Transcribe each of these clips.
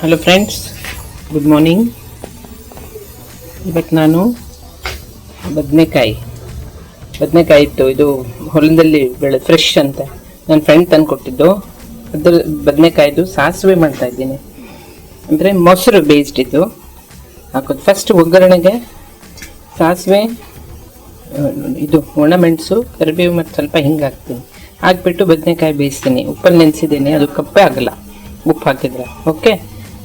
Hello friends, good morning. ಇವತ್ತು ನಾನು ಬದನೆಕಾಯಿ ಇತ್ತು. ಇದು ಹೊಲದಲ್ಲಿ ಬೆಳೆ ಫ್ರೆಶ್ ಅಂತ ನನ್ನ ಫ್ರೆಂಡ್ ತಂದು ಕೊಟ್ಟಿದ್ದು. ಅದ್ರ ಬದನೆಕಾಯ್ದು ಸಾಸಿವೆ ಮಾಡ್ತಾ ಇದ್ದೀನಿ. ಅಂದರೆ ಮೊಸರು ಬೇಸ್ಡ್ ಇದು ಹಾಕೋದು. ಫಸ್ಟ್ ಒಗ್ಗರಣೆಗೆ ಸಾಸಿವೆ, ಇದು ಒಣಮೆಣಸು, ಕರಿಬೇವು ಮತ್ತು ಸ್ವಲ್ಪ ಹಿಂಗೆ ಹಾಕ್ತೀನಿ. ಹಾಕ್ಬಿಟ್ಟು ಬದನೆಕಾಯಿ ಬೇಯಿಸ್ತೀನಿ. ಉಪ್ಪಲ್ಲಿ ನೆನೆಸಿದ್ದೀನಿ, ಅದು ಕಪ್ಪೇ ಆಗಲ್ಲ ಉಪ್ಪು ಹಾಕಿದ್ರೆ. ಓಕೆ,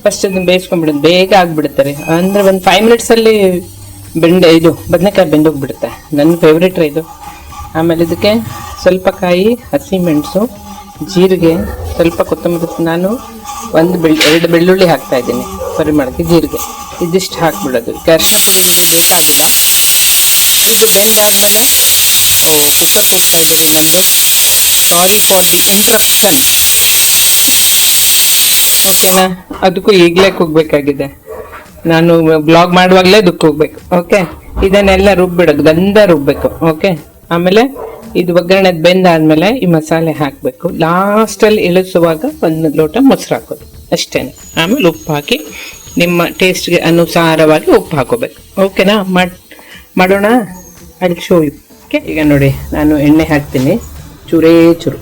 ಫಸ್ಟ್ ಅದನ್ನು ಬೇಯಿಸ್ಕೊಂಡ್ಬಿಡೋದು, ಬೇಗ ಆಗಿಬಿಡ್ತಾರೆ. ಅಂದರೆ ಒಂದು 5 ಮಿನಿಟ್ಸಲ್ಲಿ ಬದನೆಕಾಯಿ ಬೆಂದೋಗ್ಬಿಡುತ್ತೆ. ನನ್ನ ಫೇವ್ರೇಟ್ ಇದು. ಆಮೇಲೆ ಇದಕ್ಕೆ ಸ್ವಲ್ಪ ಕಾಯಿ, ಹಸಿಮೆಣಸು, ಜೀರಿಗೆ, ಸ್ವಲ್ಪ ಕೊತ್ತಂಬರಿ. ನಾನು 2 ಬೆಳ್ಳುಳ್ಳಿ ಹಾಕ್ತಾ ಇದ್ದೀನಿ ಪರಿಮಳಕ್ಕೆ. ಜೀರಿಗೆ ಇದಿಷ್ಟು ಹಾಕ್ಬಿಡೋದು. ಅರಿಶಿನ ಪುಡಿ ನಿಮಗೆ ಬೇಕಾಗಿಲ್ಲ. ಇದು ಬೆಂದಾದ್ಮೇಲೆ ಕುಕ್ಕರ್ ಕೂಗ್ತಾ ಇದ್ದೀರಿ. ನಂದು ಸಾರಿ ಫಾರ್ ದಿ ಇಂಟ್ರಪ್ಷನ್. ಓಕೆನಾ? ಅದಕ್ಕೂ ಈಗಲೇ ಕೂಗಬೇಕಾಗಿದೆ. ನಾನು ಬ್ಲಾಗ್ ಮಾಡುವಾಗಲೇ ಅದಕ್ಕೆ ಹೋಗ್ಬೇಕು. ಓಕೆ, ಇದನ್ನೆಲ್ಲ ರುಬ್ಬಿಡೋದು, ಗಂಧ ರುಬ್ಬೇಕು. ಓಕೆ, ಆಮೇಲೆ ಇದು ಒಗ್ಗರಣೆ ಬೆಂದಾದ್ಮೇಲೆ ಈ ಮಸಾಲೆ ಹಾಕಬೇಕು. ಲಾಸ್ಟಲ್ಲಿ ಇಳಿಸುವಾಗ 1 ಲೋಟ ಮೊಸರು ಹಾಕೋದು ಅಷ್ಟೇ. ಆಮೇಲೆ ಉಪ್ಪು ಹಾಕಿ ನಿಮ್ಮ ಟೇಸ್ಟ್ಗೆ ಅನುಸಾರವಾಗಿ ಉಪ್ಪು ಹಾಕೋಬೇಕು. ಓಕೆನಾ? ಮಾಡೋಣ. ಅಲ್ಲಿ ಶೋ ಯು. ಓಕೆ, ಈಗ ನೋಡಿ ನಾನು ಎಣ್ಣೆ ಹಾಕ್ತೀನಿ, ಚೂರೇ ಚೂರು.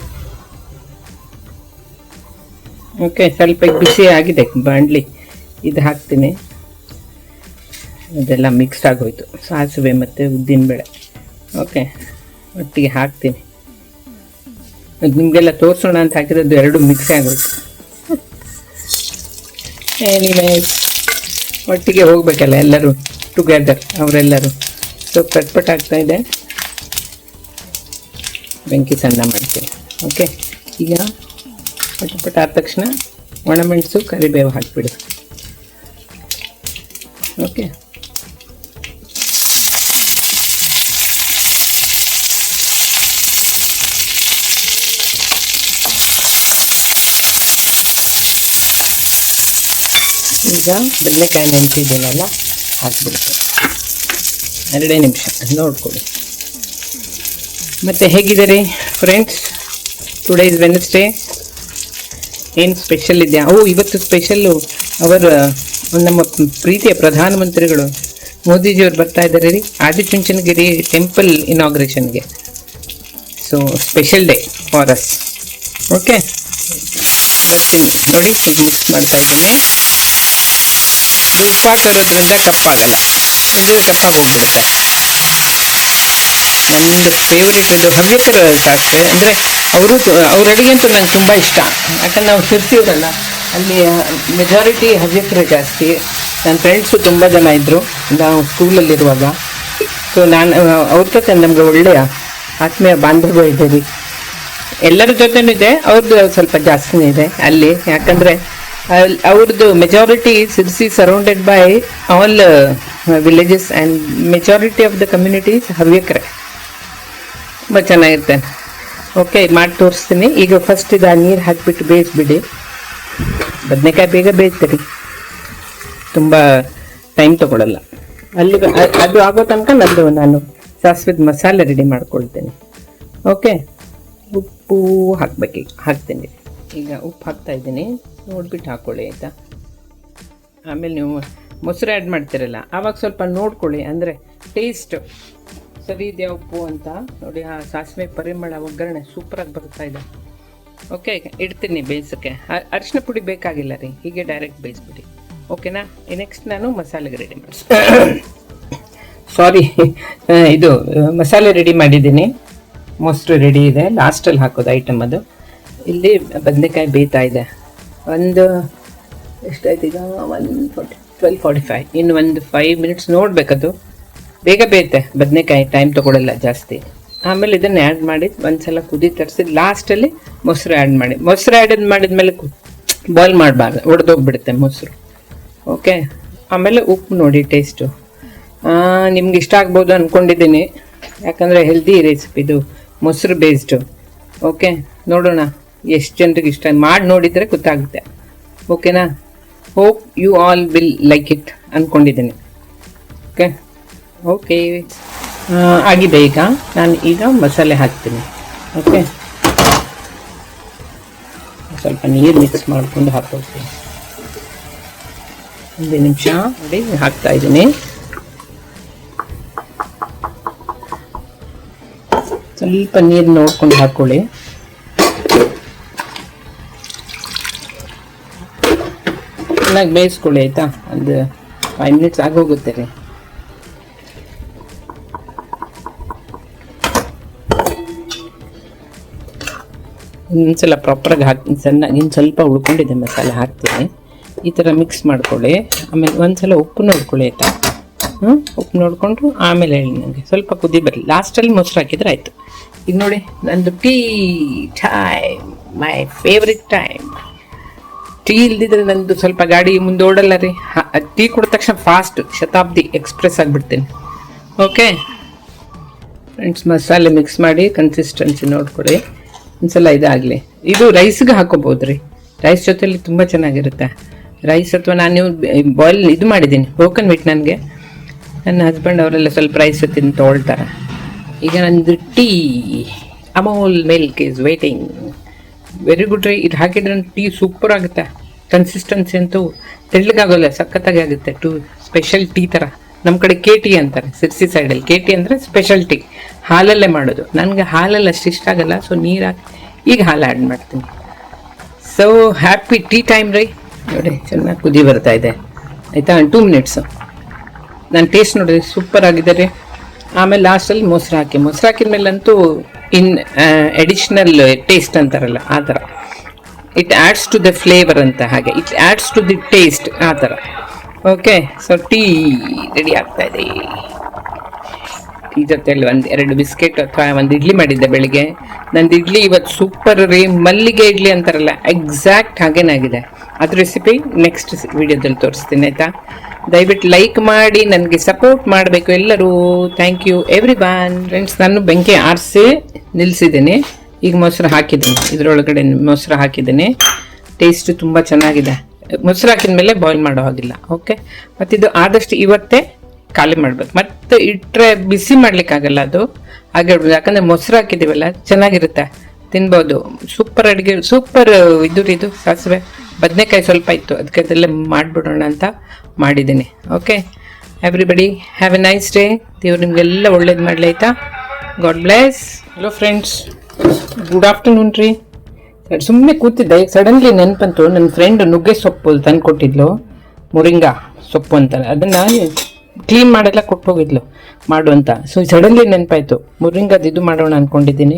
ಓಕೆ, ಸ್ವಲ್ಪ ಬಿಸಿ ಆಗಿದೆ ಬಾಣಲಿ. ಇದು ಹಾಕ್ತೀನಿ. ಅದೆಲ್ಲ ಮಿಕ್ಸ್ ಆಗೋಯ್ತು, ಸಾಸಿವೆ ಮತ್ತು ಉದ್ದಿನಬೇಳೆ. ಓಕೆ, ಒಟ್ಟಿಗೆ ಹಾಕ್ತೀನಿ. ಅದು ನಿಮಗೆಲ್ಲ ತೋರಿಸೋಣ ಅಂತ ಹಾಕಿರೋದು, 2 ಮಿಕ್ಸ್ ಆಗೋಯ್ತು. ಎನಿವೇಸ್, ಒಟ್ಟಿಗೆ ಹೋಗಬೇಕಲ್ಲ ಎಲ್ಲರೂ ಟುಗೆದರ್, ಅವರೆಲ್ಲರೂ. ಸೊ ಪಟ್ಪಟ್ ಆಗ್ತಾಯಿದೆ. ಬೆಂಕಿ ಸಣ್ಣ ಮಾಡ್ತೀನಿ. ಓಕೆ, ಈಗ ಪಟ ಆದ ತಕ್ಷಣ ಒಣಮೆಣಸು, ಕರಿಬೇವು ಹಾಕಿಬಿಡು. ಓಕೆ, ಈಗ ಬದನೆಕಾಯಿ ನೆನೆಸಿದ್ದೀನಲ್ಲ ಹಾಕ್ಬಿಡ್ತೀನಿ. 2 ನಿಮಿಷ ನೋಡ್ಕೊಳ್ಳಿ. ಮತ್ತು ಹೇಗಿದ್ದೀರಿ ಫ್ರೆಂಡ್ಸ್? Today is Wednesday. ಏನು ಸ್ಪೆಷಲ್ ಇದೆಯಾ? ಇವತ್ತು ಸ್ಪೆಷಲ್ಲು ನಮ್ಮ ಪ್ರೀತಿಯ ಪ್ರಧಾನಮಂತ್ರಿಗಳು ಮೋದಿಜಿಯವರು ಬರ್ತಾ ಇದ್ದಾರೆ ರೀ, ಆದಿಚುಂಚನಗಿರಿ ಟೆಂಪಲ್ ಇನಾಗ್ರೇಷನ್ಗೆ. So special day for us. Okay, ಬರ್ತೀನಿ ನೋಡಿ. ಈಗ ಮಿಕ್ಸ್ ಮಾಡ್ತಾ ಇದ್ದೀನಿ. ಇದು ಉಪ್ಪು ಹಾಕಿರೋದ್ರಿಂದ ಕಪ್ಪಾಗಲ್ಲ, ಇದ್ರೆ ಕಪ್ಪಾಗಿ ಹೋಗ್ಬಿಡುತ್ತೆ. ನನ್ನದು ಫೇವ್ರೇಟ್ ಇದು ಹವ್ಯಕರ ಶಾಸ್ತ್ರೆ. ಅಂದರೆ ಅವ್ರ ಅಡುಗೆ ಅಂತೂ ನಂಗೆ ತುಂಬ ಇಷ್ಟ. ಯಾಕಂದ್ರೆ ನಾವು ಶಿರ್ಸಿಯವರಲ್ಲ, ಅಲ್ಲಿ ಮೆಜಾರಿಟಿ ಹವ್ಯಕರು ಜಾಸ್ತಿ. ನನ್ನ ಫ್ರೆಂಡ್ಸು ತುಂಬ ಜನ ಇದ್ದರು ನಾವು ಸ್ಕೂಲಲ್ಲಿರುವಾಗ. ಸೊ ನಾನು ಅವ್ರ ಜೊತೆ ನಮಗೆ ಒಳ್ಳೆಯ ಆತ್ಮೀಯ ಬಾಂಧವ್ಯ ಇದೆ ರೀ. ಎಲ್ಲರ ಜೊತೆನೂ ಇದೆ, ಅವ್ರದ್ದು ಸ್ವಲ್ಪ ಜಾಸ್ತಿನೇ ಇದೆ ಅಲ್ಲಿ. ಯಾಕಂದರೆ ಅವ್ರದ್ದು majority Sirsi surrounded by all villages and majority of the communities ಹವ್ಯಕರೇ. ತುಂಬ ಚೆನ್ನಾಗಿರ್ತೇನೆ. ಓಕೆ, ಮಾಡಿ ತೋರಿಸ್ತೀನಿ. ಈಗ ಫಸ್ಟ್ ಇದು ನೀರು ಹಾಕಿಬಿಟ್ಟು ಬೇಯಿಸ್ಬಿಡಿ. ಬದನೆಕಾಯಿ ಬೇಗ ಬೇಯ್ತೀರಿ, ತುಂಬ ಟೈಮ್ ತೊಗೊಳಲ್ಲ. ಅದು ಆಗೋ ತನಕ ನಾನು ಸಾಸಿವೆದ ಮಸಾಲೆ ರೆಡಿ ಮಾಡ್ಕೊಳ್ತೇನೆ. ಓಕೆ, ಉಪ್ಪು ಹಾಕ್ತೀನಿ. ಈಗ ಉಪ್ಪು ಹಾಕ್ತಾ ಇದ್ದೀನಿ, ನೋಡ್ಬಿಟ್ಟು ಹಾಕ್ಕೊಳ್ಳಿ ಆಯಿತಾ. ಆಮೇಲೆ ನೀವು ಮೊಸರು ಆ್ಯಡ್ ಮಾಡ್ತೀರಲ್ಲ, ಆವಾಗ ಸ್ವಲ್ಪ ನೋಡ್ಕೊಳ್ಳಿ, ಅಂದರೆ ಟೇಸ್ಟ್ ಸರಿ ಇದೆಯಾ ಉಪ್ಪು ಅಂತ ನೋಡಿ. ಆ ಸಾಸಿವೆ ಪರಿಮಳ, ಒಗ್ಗರಣೆ ಸೂಪರಾಗಿ ಬರ್ತಾ ಇದೆ. ಓಕೆ, ಇಡ್ತೀನಿ ಬೇಯಿಸೋಕ್ಕೆ. ಅರಿಶಿನ ಪುಡಿ ಬೇಕಾಗಿಲ್ಲ ರೀ, ಹೀಗೆ ಡೈರೆಕ್ಟ್ ಬೇಯಿಸ್ಬಿಡಿ. ಓಕೆನಾ? ನೆಕ್ಸ್ಟ್ ನಾನು ಮಸಾಲೆಗೆ ರೆಡಿ ಮಾಡಿ ಸಾರಿ ಇದು ಮಸಾಲೆ ರೆಡಿ ಮಾಡಿದ್ದೀನಿ. ಮೊಸರು ರೆಡಿ ಇದೆ, ಲಾಸ್ಟಲ್ಲಿ ಹಾಕೋದು ಐಟಮ್ ಅದು. ಇಲ್ಲಿ ಬದನೆಕಾಯಿ ಬೇಯ್ತಾ ಇದೆ. ಎಷ್ಟಾಯ್ತು ಈಗ? 12:45. ಇನ್ನು ಒಂದು 5 ಮಿನಿಟ್ಸ್ ನೋಡಬೇಕದು. ಬೇಗ ಬೇಯುತ್ತೆ ಬದನೆಕಾಯಿ, ಟೈಮ್ ತೊಗೊಳ್ಳಲ್ಲ ಜಾಸ್ತಿ. ಆಮೇಲೆ ಇದನ್ನು ಆ್ಯಡ್ ಮಾಡಿ ಒಂದ್ಸಲ ಕುದಿ ತರಿಸಿ ಲಾಸ್ಟಲ್ಲಿ ಮೊಸರು ಆ್ಯಡ್ ಮಾಡಿ. ಮೊಸರು ಆ್ಯಡ್ ಮಾಡಿದ್ಮೇಲೆ ಬಾಯ್ಲ್ ಮಾಡಬಾರ್ದು, ಒಡೆದೋಗ್ಬಿಡುತ್ತೆ ಮೊಸರು. ಓಕೆ, ಆಮೇಲೆ ಉಪ್ಪು ನೋಡಿ ಟೇಸ್ಟು. ನಿಮ್ಗೆ ಇಷ್ಟ ಆಗ್ಬೋದು ಅಂದ್ಕೊಂಡಿದ್ದೀನಿ, ಯಾಕಂದರೆ ಹೆಲ್ದಿ ರೆಸಿಪಿ ಇದು, ಮೊಸರು ಬೇಸ್ಡು. ಓಕೆ, ನೋಡೋಣ ಎಷ್ಟು ಜನರಿಗೆ ಇಷ್ಟ. ಮಾಡಿ ನೋಡಿದರೆ ಗೊತ್ತಾಗುತ್ತೆ. ಓಕೆನಾ? Hope you all will like it ಅಂದ್ಕೊಂಡಿದ್ದೀನಿ. ಓಕೆ, ಆಗಿದೆ. ಈಗ ಮಸಾಲೆ ಹಾಕ್ತೀನಿ. ಓಕೆ, ಸ್ವಲ್ಪ ನೀರು ಮಿಕ್ಸ್ ಮಾಡಿಕೊಂಡು ಹಾಕ್ಕೊಳ್ತೀನಿ. ಒಂದು ನಿಮಿಷ ನೋಡಿ ಹಾಕ್ತಾ ಇದ್ದೀನಿ. ಸ್ವಲ್ಪ ನೀರು ನೋಡ್ಕೊಂಡು ಹಾಕೊಳ್ಳಿ. ಚೆನ್ನಾಗಿ ಬೇಯಿಸ್ಕೊಳ್ಳಿ ಆಯಿತಾ. ಒಂದು 5 ಮಿನಿಟ್ಸ್ ಆಗೋಗುತ್ತೆ ರೀ. ಇನ್ನೊಂದ್ಸಲ ಪ್ರಾಪರಾಗಿ ಹಾಕ್ತೀನಿ. ಸಣ್ಣಗೆ ಇನ್ನು ಸ್ವಲ್ಪ ಉಳ್ಕೊಂಡಿದೆ ಮಸಾಲೆ ಹಾಕ್ತೀನಿ. ಈ ಥರ ಮಿಕ್ಸ್ ಮಾಡ್ಕೊಳ್ಳಿ. ಆಮೇಲೆ ಒಂದ್ಸಲ ಉಪ್ಪು ನೋಡ್ಕೊಳ್ಳಿ ಆಯಿತಾ. ಉಪ್ಪು ನೋಡಿಕೊಂಡು ಆಮೇಲೆ ಹೇಳಿ ನನಗೆ ಸ್ವಲ್ಪ ಕುದಿ ಬರಲಿ. ಲಾಸ್ಟಲ್ಲಿ ಮೊಸರು ಹಾಕಿದ್ರೆ ಆಯಿತು. ಈಗ ನೋಡಿ ನಂದು tea time, my favourite time. Tea ಇಲ್ದಿದ್ರೆ ನಂದು ಸ್ವಲ್ಪ ಗಾಡಿ ಮುಂದೆ ಓಡಲ್ಲ ರೀ. ಟೀ ಕುಡಿದ ತಕ್ಷಣ ಫಾಸ್ಟ್ ಶತಾಬ್ದಿ ಎಕ್ಸ್ಪ್ರೆಸ್ ಆಗಿಬಿಡ್ತೀನಿ. ಓಕೆ ಫ್ರೆಂಡ್ಸ್, ಮಸಾಲೆ ಮಿಕ್ಸ್ ಮಾಡಿ ಕನ್ಸಿಸ್ಟೆನ್ಸಿ ನೋಡ್ಕೊಳ್ಳಿ. ಒಂದ್ಸಲ ಇದಾಗಲಿ. ಇದು ರೈಸ್ಗೆ ಹಾಕೋಬೋದು ರೀ. ರೈಸ್ ಜೊತೆಲಿ ತುಂಬ ಚೆನ್ನಾಗಿರುತ್ತೆ. ರೈಸ್ ಅಥವಾ ನಾನು ಬಾಯ್ಲ್ ಇದು ಮಾಡಿದ್ದೀನಿ, ಬ್ರೋಕನ್ ವೀಟ್. ನನಗೆ ನನ್ನ ಹಸ್ಬೆಂಡ್ ಅವರೆಲ್ಲ ಸ್ವಲ್ಪ ರೈಸ್ ತಿಂದು ತೊಗೊಳ್ತಾರೆ. ಈಗ ನಂದು tea Amul milk is waiting. Very good ರೀ. ಇದು ಹಾಕಿದ್ರೆ ಟೀ ಸೂಪರ್ ಆಗುತ್ತೆ. ಕನ್ಸಿಸ್ಟೆನ್ಸಿ ಅಂತೂ ತೆಳ್ಳಗಾಗೋಲ್ಲ, ಸಖತ್ತಾಗಿ ಆಗುತ್ತೆ. ಸ್ಪೆಷಲ್ ಟೀ ಥರ. ನಮ್ಮ ಕಡೆ KT ಅಂತಾರೆ ಸಿರ್ಸಿ ಸೈಡಲ್ಲಿ. KT ಅಂದರೆ ಸ್ಪೆಷಲ್ ಟೀ, ಹಾಲಲ್ಲೇ ಮಾಡೋದು. ನನಗೆ ಹಾಲಲ್ಲಿ ಅಷ್ಟು ಇಷ್ಟ ಆಗಲ್ಲ, ಸೊ ನೀರು ಹಾಕಿ ಈಗ ಹಾಲು ಆ್ಯಡ್ ಮಾಡ್ತೀನಿ. ಸೊ ಹ್ಯಾಪಿ ಟೀ ಟೈಮ್ ರೀ. ನೋಡಿ ಚೆನ್ನಾಗಿ ಕುದಿ ಬರ್ತಾ ಇದೆ ಆಯಿತಾ. 2 ಮಿನಿಟ್ಸು ನಾನು ಟೇಸ್ಟ್ ನೋಡಿದೆ, ಸೂಪರ್ ಆಗಿದೆ ರೀ. ಆಮೇಲೆ ಲಾಸ್ಟಲ್ಲಿ ಮೊಸರು ಹಾಕಿದ ಮೇಲಂತೂ ಎಡಿಷ್ನಲ್ ಟೇಸ್ಟ್ ಅಂತಾರಲ್ಲ ಆ ಥರ. It adds to the flavour ಅಂತ, ಹಾಗೆ it adds to the taste ಆ ಥರ. ಓಕೆ, ಸೊ ಟೀ ರೆಡಿ ಆಗ್ತಾ ಇದೆ. ಟೀ ಜೊತೆಯಲ್ಲಿ 1-2 ಬಿಸ್ಕೆಟ್ ಅಥವಾ ಒಂದು ಇಡ್ಲಿ ಮಾಡಿದ್ದೆ ಬೆಳಿಗ್ಗೆ. ನಂದು ಇಡ್ಲಿ ಇವತ್ತು ಸೂಪರ್ ರೀ. ಮಲ್ಲಿಗೆ ಇಡ್ಲಿ ಅಂತಾರಲ್ಲ, ಎಕ್ಸಾಕ್ಟ್ ಹಾಗೇನಾಗಿದೆ. ಅದು ರೆಸಿಪಿ ನೆಕ್ಸ್ಟ್ ವಿಡಿಯೋದಲ್ಲಿ ತೋರಿಸ್ತೀನಿ ಆಯಿತಾ. ದಯವಿಟ್ಟು ಲೈಕ್ ಮಾಡಿ ನನಗೆ ಸಪೋರ್ಟ್ ಮಾಡಬೇಕು ಎಲ್ಲರೂ. Thank you everyone. Friends, ನಾನು ಬೆಂಕಿ ಆರಿಸಿ ನಿಲ್ಲಿಸಿದ್ದೀನಿ. ಈಗ ಮೊಸರು ಹಾಕಿದ್ದೀನಿ, ಇದರೊಳಗಡೆ ಮೊಸರು ಹಾಕಿದ್ದೀನಿ. ಟೇಸ್ಟು ತುಂಬ ಚೆನ್ನಾಗಿದೆ. ಮೊಸರು ಹಾಕಿದ ಮೇಲೆ ಬಾಯ್ಲ್ ಮಾಡೋ ಹಾಗಿಲ್ಲ. ಓಕೆ, ಮತ್ತಿದು ಆದಷ್ಟು ಇವತ್ತೇ ಖಾಲಿ ಮಾಡ್ಬೇಕು. ಮತ್ತೆ ಇಟ್ಟರೆ ಬಿಸಿ ಮಾಡ್ಲಿಕ್ಕಾಗಲ್ಲ, ಅದು ಹಾಗೆ ಇಡ್ಬೋದು. ಯಾಕಂದರೆ ಮೊಸರು ಹಾಕಿದ್ದೀವಲ್ಲ, ಚೆನ್ನಾಗಿರುತ್ತೆ, ತಿನ್ಬೋದು. ಸೂಪರ್ ಅಡುಗೆ, ಸೂಪರ್. ಇದು ಸಾಸಿವೆ ಬದನೆಕಾಯಿ ಸ್ವಲ್ಪ ಇತ್ತು, ಅದಕ್ಕೆ ಅದೆಲ್ಲ ಮಾಡಿಬಿಡೋಣ ಅಂತ ಮಾಡಿದ್ದೀನಿ. Okay, everybody have a nice day. ದೇವ್ರು ನಿಮಗೆಲ್ಲ ಒಳ್ಳೇದು ಮಾಡಲಿ ಆಯಿತಾ. God bless. Hello friends, good afternoon ರೀ. ಸುಮ್ಮನೆ ಕೂತಿದ್ದೆ, ಸಡನ್ಲಿ ನೆನಪಂತು. ನನ್ನ ಫ್ರೆಂಡ್ ನುಗ್ಗೆ ಸೊಪ್ಪು ತಂದು ಕೊಟ್ಟಿದ್ಲು, ಮುರಿಂಗಾ ಸೊಪ್ಪು ಅಂತಾರೆ. ಅದನ್ನು ಕ್ಲೀನ್ ಮಾಡೆಲ್ಲ ಕೊಟ್ಟು ಹೋಗಿದ್ಲು ಮಾಡು ಅಂತ. ಸೊ ಸಡನ್ಲಿ ನೆನಪಾಯಿತು, ಮುರಿಂಗಾದ ಇದು ಮಾಡೋಣ ಅಂದ್ಕೊಂಡಿದ್ದೀನಿ.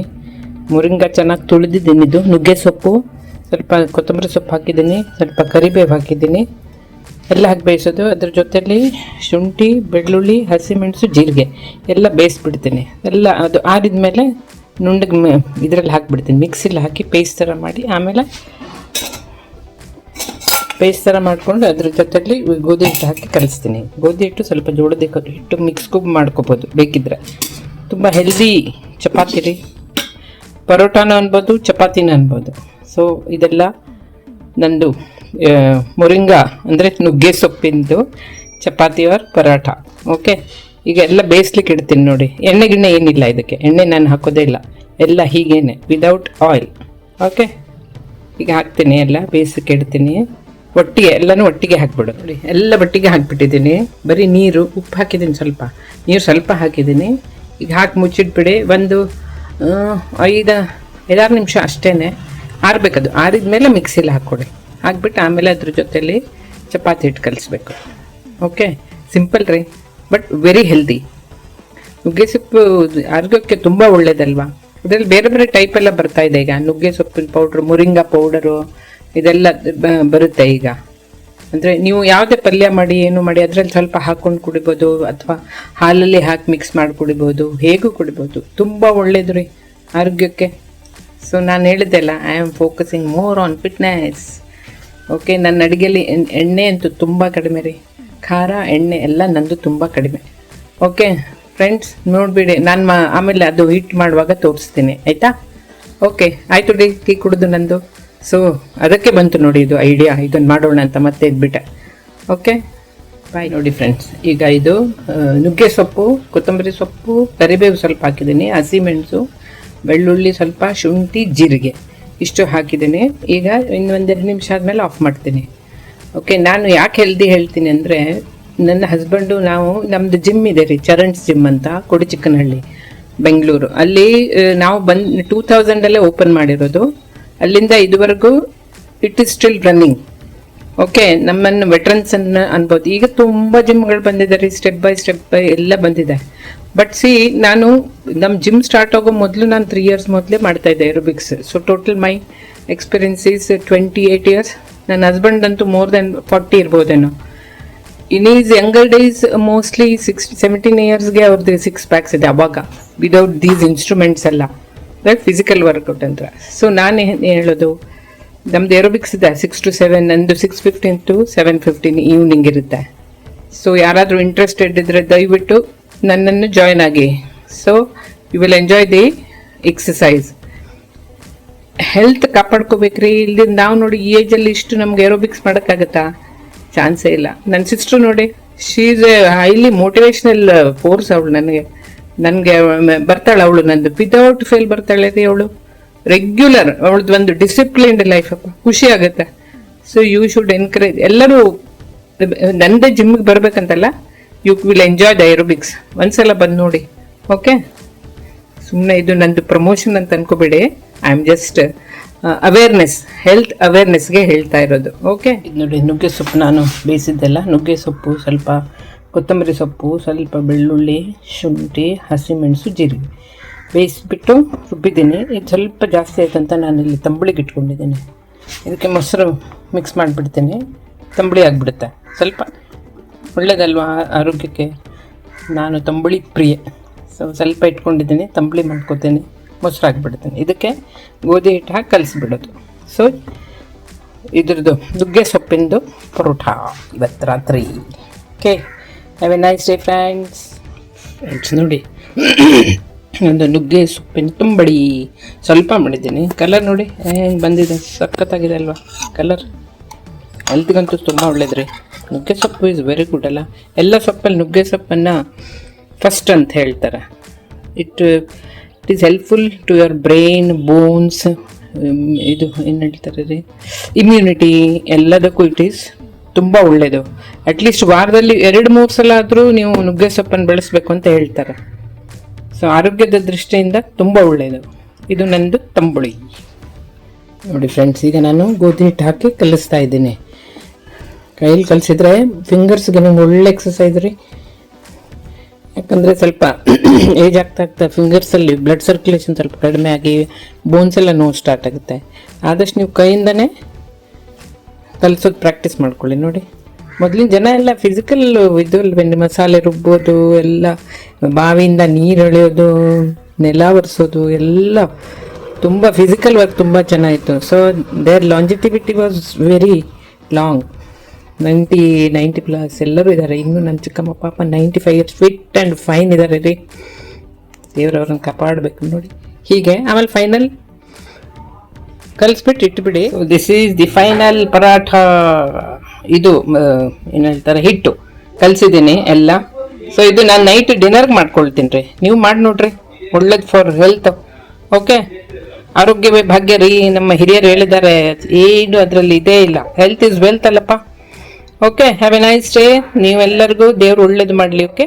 ಮುರಿಂಗಾ ಚೆನ್ನಾಗಿ ತುಳಿದಿದ್ದೀನಿ. ಇದು ನುಗ್ಗೆ ಸೊಪ್ಪು, ಸ್ವಲ್ಪ ಕೊತ್ತಂಬರಿ ಸೊಪ್ಪು ಹಾಕಿದ್ದೀನಿ, ಸ್ವಲ್ಪ ಕರಿಬೇವು ಹಾಕಿದ್ದೀನಿ, ಎಲ್ಲ ಹಾಕಿ ಬೇಯಿಸೋದು. ಅದ್ರ ಜೊತೆಯಲ್ಲಿ ಶುಂಠಿ, ಬೆಳ್ಳುಳ್ಳಿ, ಹಸಿಮೆಣಸು, ಜೀರಿಗೆ ಎಲ್ಲ ಬೇಯಿಸ್ಬಿಡ್ತೀನಿ. ಎಲ್ಲ ಅದು ಆರಿದ ಮೇಲೆ ನುಣ್ಣಗೆ ಇದರಲ್ಲಿ ಹಾಕಿಬಿಡ್ತೀನಿ, ಮಿಕ್ಸಿಲಿ ಹಾಕಿ ಪೇಸ್ಟ್ ಥರ ಮಾಡಿ. ಆಮೇಲೆ ಪೇಸ್ಟ್ ಥರ ಮಾಡಿಕೊಂಡು ಅದ್ರ ಜೊತೆಯಲ್ಲಿ ಗೋಧಿ ಹಿಟ್ಟು ಹಾಕಿ ಕಲಿಸ್ತೀನಿ. ಗೋಧಿ ಹಿಟ್ಟು ಸ್ವಲ್ಪ ಜೋಳದ ಹಿಟ್ಟು ಮಿಕ್ಸ್ಗೂ ಮಾಡ್ಕೋಬೋದು ಬೇಕಿದ್ರೆ. ತುಂಬ ಹೆಲ್ದಿ ಚಪಾತಿ ರೀ. ಪರೋಟಾನ ಅನ್ಬೋದು, ಚಪಾತಿನ ಅನ್ಬೋದು. ಸೊ ಇದೆಲ್ಲ ನಂದು ಮೊರಿಂಗಾ ಅಂದರೆ ನುಗ್ಗೆ ಸೊಪ್ಪಿಂದು ಚಪಾತಿ ಆರ್ ಪರಾಠ. ಓಕೆ, ಈಗ ಎಲ್ಲ ಬೇಯಿಸ್ಲಿಕ್ಕೆ ಇಡ್ತೀನಿ. ನೋಡಿ, ಎಣ್ಣೆ ಗಿಣ್ಣೆ ಏನಿಲ್ಲ ಇದಕ್ಕೆ, ಎಣ್ಣೆ ನಾನು ಹಾಕೋದೇ ಇಲ್ಲ, ಎಲ್ಲ ಹೀಗೇನೆ ವಿದೌಟ್ ಆಯಿಲ್. ಓಕೆ, ಈಗ ಹಾಕ್ತೀನಿ, ಎಲ್ಲ ಬೇಯಿಸಕ್ಕೆ ಇಡ್ತೀನಿ. ಒಟ್ಟಿಗೆ ಎಲ್ಲನೂ ಒಟ್ಟಿಗೆ ಹಾಕ್ಬಿಡು. ನೋಡಿ, ಎಲ್ಲ ಒಟ್ಟಿಗೆ ಹಾಕ್ಬಿಟ್ಟಿದ್ದೀನಿ. ಬರೀ ನೀರು, ಉಪ್ಪು ಹಾಕಿದ್ದೀನಿ, ಸ್ವಲ್ಪ ನೀರು ಸ್ವಲ್ಪ ಹಾಕಿದ್ದೀನಿ. ಈಗ ಹಾಕಿ ಮುಚ್ಚಿಟ್ಬಿಡಿ. ಒಂದು 5-6 ನಿಮಿಷ ಅಷ್ಟೇ ಆರಬೇಕದು. ಆರಿದ ಮೇಲೆ ಮಿಕ್ಸಿಲಿ ಹಾಕ್ಕೊಡಿ. ಹಾಕ್ಬಿಟ್ಟು ಆಮೇಲೆ ಅದ್ರ ಜೊತೆಲಿ ಚಪಾತಿ ಹಿಟ್ಟು ಕಲಿಸ್ಬೇಕು. ಓಕೆ, ಸಿಂಪಲ್ ರೀ, ಬಟ್ ವೆರಿ ಹೆಲ್ದಿ. ನುಗ್ಗೆ ಸೊಪ್ಪು ಆರೋಗ್ಯಕ್ಕೆ ತುಂಬ ಒಳ್ಳೇದಲ್ವಾ. ಇದರಲ್ಲಿ ಬೇರೆ ಬೇರೆ ಟೈಪ್ ಎಲ್ಲ ಬರ್ತಾ ಇದೆ ಈಗ. ನುಗ್ಗೆ ಸೊಪ್ಪಿನ ಪೌಡ್ರು, ಮುರಿಂಗಾ ಪೌಡರು, ಇದೆಲ್ಲ ಬರುತ್ತೆ ಈಗ. ಅಂದರೆ ನೀವು ಯಾವುದೇ ಪಲ್ಯ ಮಾಡಿ ಏನು ಮಾಡಿ ಅದರಲ್ಲಿ ಸ್ವಲ್ಪ ಹಾಕ್ಕೊಂಡು ಕುಡಿಬೋದು, ಅಥವಾ ಹಾಲಲ್ಲಿ ಹಾಕಿ ಮಿಕ್ಸ್ ಮಾಡಿ ಕುಡಿಬೋದು, ಹೇಗೂ ಕುಡಿಬೋದು. ತುಂಬ ಒಳ್ಳೇದು ರೀ ಆರೋಗ್ಯಕ್ಕೆ. ಸೊ ನಾನು ಹೇಳಿದ್ದೆಲ್ಲ, I am focusing more on fitness. Okay, ನನ್ನ ಅಡುಗೆಯಲ್ಲಿ ಎಣ್ಣೆ ಅಂತೂ ತುಂಬ ಕಡಿಮೆ ರೀ. ಖಾರ, ಎಣ್ಣೆ ಎಲ್ಲ ನಂದು ತುಂಬ ಕಡಿಮೆ. ಓಕೆ ಫ್ರೆಂಡ್ಸ್, ನೋಡಿಬಿಡಿ. ನಾನು ಆಮೇಲೆ ಅದು ಹಿಟ್ ಮಾಡುವಾಗ ತೋರಿಸ್ತೀನಿ ಆಯಿತಾ. ಓಕೆ, ಆಯಿತು ರೀ. ಟೀ ಕುಡಿದು ನಂದು. ಸೊ ಅದಕ್ಕೆ ಬಂತು ನೋಡಿ ಇದು ಐಡಿಯಾ, ಇದನ್ನು ಮಾಡೋಣ ಅಂತ ಮತ್ತೆ ಇದ್ಬಿಟ್ಟೆ. ಓಕೆ, ಬಾಯ್. ನೋಡಿ ಫ್ರೆಂಡ್ಸ್, ಈಗ ಇದು ನುಗ್ಗೆ ಸೊಪ್ಪು, ಕೊತ್ತಂಬರಿ ಸೊಪ್ಪು, ಕರಿಬೇವು ಸ್ವಲ್ಪ ಹಾಕಿದ್ದೀನಿ, ಹಸಿಮೆಣಸು, ಬೆಳ್ಳುಳ್ಳಿ ಸ್ವಲ್ಪ, ಶುಂಠಿ, ಜೀರಿಗೆ ಇಷ್ಟು ಹಾಕಿದ್ದೀನಿ. ಈಗ ಇನ್ನೊಂದೆರಡು ನಿಮಿಷ ಆದಮೇಲೆ ಆಫ್ ಮಾಡ್ತೀನಿ. ಓಕೆ, ನಾನು ಯಾಕೆ ಹೆಲ್ದಿ ಹೇಳ್ತೀನಿ ಅಂದರೆ, ನನ್ನ ಹಸ್ಬೆಂಡು ನಮ್ಮದು ಜಿಮ್ ಇದೆ ರೀ, ಚರಣ್ಸ್ ಜಿಮ್ ಅಂತ, ಕೊಡಿಚಿಕ್ಕನಹಳ್ಳಿ, ಬೆಂಗಳೂರು. ಅಲ್ಲಿ ನಾವು 2000 ಓಪನ್ ಮಾಡಿರೋದು. ಅಲ್ಲಿಂದ ಇದುವರೆಗೂ it is still running. Okay, ನಮ್ಮನ್ನು ವೆಟ್ರನ್ಸ್ ಅನ್ಬೋದು. ಈಗ ತುಂಬ ಜಿಮ್ಗಳು ಬಂದಿದ್ದಾರೆ, ಸ್ಟೆಪ್ ಬೈ ಎಲ್ಲ ಬಂದಿದೆ. ಬಟ್ ನಾನು ನಮ್ಮ ಜಿಮ್ ಸ್ಟಾರ್ಟ್ ಆಗೋ ಮೊದಲು ನಾನು 3 years ಮೊದಲೇ ಮಾಡ್ತಾ ಇದ್ದೆ aerobics. So total my experience is 28 years. ನನ್ನ ಹಸ್ಬೆಂಡ್ ಅಂತೂ ಮೋರ್ ದೆನ್ 40 ಇರ್ಬೋದೇನೋ. In his younger days mostly 17 yearsಗೆ ಅವ್ರದ್ದು 6 packs ಇದೆ ಅವಾಗ, ವಿದೌಟ್ ದೀಸ್ ಇನ್ಸ್ಟ್ರೂಮೆಂಟ್ಸ್ ಎಲ್ಲ, ಲೈಕ್ ಫಿಸಿಕಲ್ ವರ್ಕೌಟ್ ಅಂತ. ಸೊ ನಾನು ಹೇಳೋದು, ನಮ್ದು ಏರೋಬಿಕ್ಸ್ ಇದೆ 6 to 7, ನಂದು 6:15 to 7:15 ಈವ್ನಿಂಗ್ ಇರುತ್ತೆ. ಸೊ ಯಾರಾದರೂ ಇಂಟ್ರೆಸ್ಟೆಡ್ ಇದ್ರೆ ದಯವಿಟ್ಟು ನನ್ನನ್ನು ಜಾಯ್ನ್ ಆಗಿ. So you will enjoy the exercise. Health ಕಾಪಾಡ್ಕೋಬೇಕ್ರಿ. ಇಲ್ಲಿ ನಾವು ನೋಡಿ ಈ ಏಜಲ್ಲಿ ಇಷ್ಟು ನಮ್ಗೆ ಏರೋಬಿಕ್ಸ್ ಮಾಡೋಕ್ಕಾಗತ್ತಾ? ಚಾನ್ಸೇ ಇಲ್ಲ. ನನ್ನ ಸಿಸ್ಟ್ರು ನೋಡಿ, she is A highly motivational force. ಅವಳು ನನಗೆ ಬರ್ತಾಳೆ, ಅವಳು ನಂದು ವಿದೌಟ್ ಫೇಲ್ ಬರ್ತಾಳೆ ರೀ ಅವಳು. ರೆಗ್ಯುಲರ್, ಅವಳದ್ದು ಒಂದು ಡಿಸಿಪ್ಲಿನ್ಡ್ ಲೈಫ್ ಅಪ್ಪ, ಖುಷಿ ಆಗುತ್ತೆ. So you should encourage. ಎಲ್ಲರೂ ನಂದೇ ಜಿಮ್ಗೆ ಬರ್ಬೇಕಂತಲ್ಲ, you will enjoy the aerobics. ಒಂದ್ಸಲ ಬಂದು ನೋಡಿ. ಓಕೆ, ಸುಮ್ಮನೆ ಇದು ನಂದು ಪ್ರಮೋಷನ್ ಅಂತ ಅನ್ಕೋಬೇಡಿ. I am just awareness, health ಅವೇರ್ನೆಸ್ಗೆ ಹೇಳ್ತಾ ಇರೋದು. ಓಕೆ, ಇದು ನೋಡಿ ನುಗ್ಗೆ ಸೊಪ್ಪು ನಾನು ಬೇಯಿಸಿದ್ದೆಲ್ಲ. ನುಗ್ಗೆ ಸೊಪ್ಪು, ಸ್ವಲ್ಪ ಕೊತ್ತಂಬರಿ ಸೊಪ್ಪು, ಸ್ವಲ್ಪ ಬೆಳ್ಳುಳ್ಳಿ, ಶುಂಠಿ, ಹಸಿಮೆಣಸು, ಜೀರಿಗೆ ಬೇಯಿಸಿಬಿಟ್ಟು ರುಬ್ಬಿದ್ದೀನಿ. ಇದು ಸ್ವಲ್ಪ ಜಾಸ್ತಿ ಆಯ್ತಂತ ನಾನಿಲ್ಲಿ ತಂಬುಳಿಗೆ ಇಟ್ಕೊಂಡಿದ್ದೀನಿ. ಇದಕ್ಕೆ ಮೊಸರು ಮಿಕ್ಸ್ ಮಾಡಿಬಿಡ್ತೀನಿ, ತಂಬುಳಿ ಆಗಿಬಿಡುತ್ತೆ. ಸ್ವಲ್ಪ ಒಳ್ಳೆಯದಲ್ವಾ ಆರೋಗ್ಯಕ್ಕೆ. ನಾನು ತಂಬುಳಿ ಪ್ರಿಯೆ. ಸೊ ಸ್ವಲ್ಪ ಇಟ್ಕೊಂಡಿದ್ದೀನಿ, ತಂಬುಳಿ ಮಾಡ್ಕೋತೀನಿ, ಮೊಸರು ಹಾಕ್ಬಿಡ್ತೀನಿ. ಇದಕ್ಕೆ ಗೋಧಿ ಹಿಟ್ಟು ಹಾಕಿ ಕಲಿಸ್ಬಿಡೋದು. ಸೊ ಇದ್ರದ್ದು ನುಗ್ಗೆ ಸೊಪ್ಪಿಂದು ಪರೋಟ ಇವತ್ತು ರಾತ್ರಿ. Okay, have a nice day friends. ನೋಡಿ ಒಂದು ನುಗ್ಗೆ ಸೊಪ್ಪಿನ ತುಂಬಡಿ ಸ್ವಲ್ಪ ಮಾಡಿದ್ದೀನಿ. ಕಲರ್ ನೋಡಿ ಹೆಂಗೆ ಬಂದಿದೆ, ಸಖತ್ತಾಗಿದೆ ಅಲ್ವಾ ಕಲರ್. ಹೆಲ್ತ್ಗಂತೂ ತುಂಬ ಒಳ್ಳೇದ್ರಿ. ನುಗ್ಗೆ ಸೊಪ್ಪು ಇಸ್ ವೆರಿ ಗುಡ್ ಅಲ್ಲ. ಎಲ್ಲ ಸೊಪ್ಪಲ್ಲಿ ನುಗ್ಗೆ ಸೊಪ್ಪನ್ನು ಫಸ್ಟ್ ಅಂತ ಹೇಳ್ತಾರೆ. It is helpful to your brain, bones, ಇದು ಏನು ಹೇಳ್ತಾರೆ ರೀ, ಇಮ್ಯುನಿಟಿ, ಎಲ್ಲದಕ್ಕೂ ಇಟ್ ಈಸ್ ತುಂಬ ಒಳ್ಳೆಯದು. ಅಟ್ಲೀಸ್ಟ್ ವಾರದಲ್ಲಿ 2-3 ಸಲ ಆದರೂ ನೀವು ನುಗ್ಗೆ ಸೊಪ್ಪನ್ನು ಬೆಳೆಸಬೇಕು ಅಂತ ಹೇಳ್ತಾರೆ. ಸೊ ಆರೋಗ್ಯದ ದೃಷ್ಟಿಯಿಂದ ತುಂಬ ಒಳ್ಳೆಯದು. ಇದು ನನ್ನದು ತಂಬುಳಿ ನೋಡಿ ಫ್ರೆಂಡ್ಸ್. ಈಗ ನಾನು ಗೋಧಿ ಹಿಟ್ಟು ಹಾಕಿ ಕಲಿಸ್ತಾ ಇದ್ದೀನಿ. ಕೈಯಲ್ಲಿ ಕಲಿಸಿದ್ರೆ ಫಿಂಗರ್ಸ್ಗೆ ನಂಗೆ ಒಳ್ಳೆ ಎಕ್ಸಸೈಸ್ ರೀ. ಯಾಕಂದರೆ ಸ್ವಲ್ಪ ಏಜ್ ಆಗ್ತಾ ಫಿಂಗರ್ಸಲ್ಲಿ ಬ್ಲಡ್ ಸರ್ಕ್ಯುಲೇಷನ್ ಸ್ವಲ್ಪ ಕಡಿಮೆ ಆಗಿ ಬೋನ್ಸ್ ಎಲ್ಲ ನೋವು ಸ್ಟಾರ್ಟ್ ಆಗುತ್ತೆ. ಆದಷ್ಟು ನೀವು ಕೈಯಿಂದನೇ ಕಲಿಸೋದು ಪ್ರಾಕ್ಟೀಸ್ ಮಾಡ್ಕೊಳ್ಳಿ. ನೋಡಿ, ಮೊದಲಿನ ಜನ ಎಲ್ಲ ಫಿಸಿಕಲ್ ಇದು ಅಲ್ವೇನು, ಮಸಾಲೆ ರುಬ್ಬೋದು, ಎಲ್ಲ ಬಾವಿಯಿಂದ ನೀರು ಎಳೆಯೋದು, ನೆಲ ಒರೆಸೋದು, ಎಲ್ಲ ತುಂಬ ಫಿಸಿಕಲ್ ವರ್ಕ್ ತುಂಬ ಚೆನ್ನಾಗಿತ್ತು. So their longevity was very long. 90+ ಎಲ್ಲರೂ ಇದ್ದಾರೆ. ಇನ್ನೂ ನನ್ನ ಚಿಕ್ಕಮ್ಮ ಪಾಪ 95 years ಫಿಟ್ ಆ್ಯಂಡ್ ಫೈನ್ ಇದ್ದಾರೆ ರೀ. ದೇವ್ರವ್ರನ್ನ ಕಾಪಾಡಬೇಕು ನೋಡಿ. ಹೀಗೆ ಆಮೇಲೆ ಫೈನಲ್ ಕಲಿಸ್ಬಿಟ್ಟು ಇಟ್ಬಿಡಿ. This is the final paratha. ಇದು ಏನು ಹೇಳ್ತಾರೆ, ಹಿಟ್ಟು ಕಲಿಸಿದ್ದೀನಿ ಎಲ್ಲ. ಸೊ ಇದು ನಾನು ನೈಟ್ ಡಿನ್ನರ್ಗೆ ಮಾಡ್ಕೊಳ್ತೀನಿ ರೀ. ನೀವು ಮಾಡಿ ನೋಡ್ರಿ, ಒಳ್ಳೇದು ಫಾರ್ ಹೆಲ್ತ್. ಓಕೆ, ಆರೋಗ್ಯವೇ ಭಾಗ್ಯ ರೀ, ನಮ್ಮ ಹಿರಿಯರು ಹೇಳಿದ್ದಾರೆ. ಏನು ಅದರಲ್ಲಿ ಇದೇ ಇಲ್ಲ. ಹೆಲ್ತ್ ಈಸ್ ವೆಲ್ತ್ ಅಲ್ಲಪ್ಪ. Okay, have a nice day. ನೀವೆಲ್ಲರಿಗೂ ದೇವ್ರು ಒಳ್ಳೇದು ಮಾಡಲಿ. ಓಕೆ.